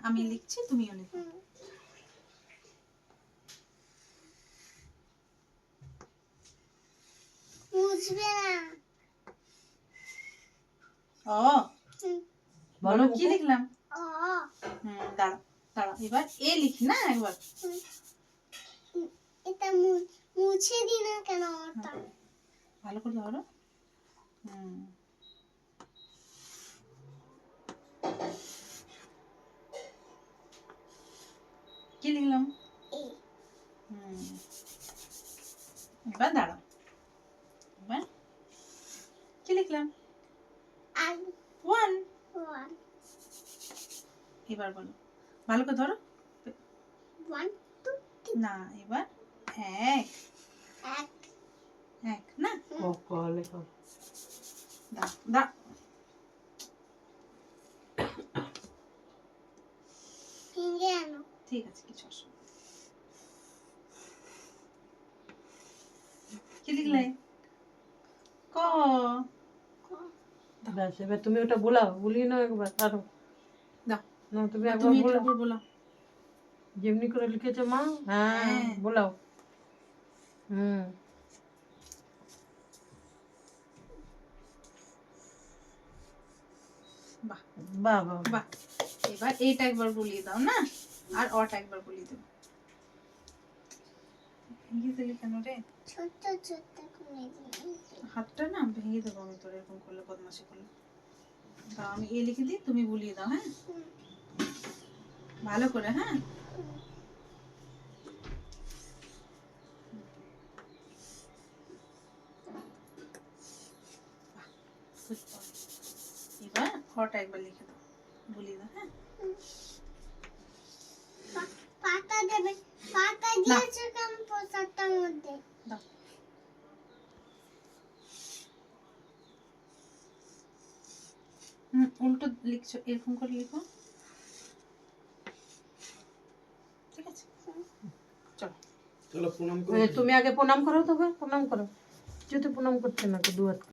আমি লিখছি, তুমিও লিখো। মুছবে না। ও বলো কি লিখলাম? ও দাঁড়াও দাঁড়াও, এবার এ লিখি না একবার। এটা মুছে দি না কেন ওটা? ভালো করে ধরো। কি লিখলাম? এবার দাঁড়াও, এবার কি লিখলাম? আর 1। ওয়ান এবার বলো, ভালো করে ধরো। 1 2 না, এবার এক এক এক না, ক লেখো। দাও দাও। ভেঙে আনো। ঠিক আছে, কিছু অসুবিধা নেই। কি লিখলে? ক। ব্যাস, এবার তুমি ওটা বোলাও, বলিয়ে নাও একবার আরো। দাও, না তুমি একবার তুমি এটার বোলাও, উপর বলো। যেমনি করে লিখেছো মা। হ্যাঁ হ্যাঁ। বোলাও। হুম বাহ বাহ বাহ বাহ। এবার এটা একবার বলিয়ে দাও না, আর ওটা একবার বলিয়ে দেবো। ভেঙে দিলি কেন রে? ছোট ছোট করে দিই। হাতটা না ভেঙে দেবো আমি তোর, এরকম করলে, বদমাশি করলে। দাও, আমি এ লিখে দিই, তুমি বলিয়ে দাও। হ্যাঁ, ভালো করে। হ্যাঁ, এবার ওটা একবার লিখে দাও, বলিয়ে দাও। হ্যাঁ, পাতা দেবে। পাতা দিয়েছো কেন পোশাকটার মধ্যে? দাও। উল্টো লিখছো, এরকম করে লিখো। ঠিক আছে, চলো। চলো প্রণাম করো। তুমি আগে প্রণাম করো, তবে প্রণাম করো। যেহেতু প্রণাম করতে না, দু হাত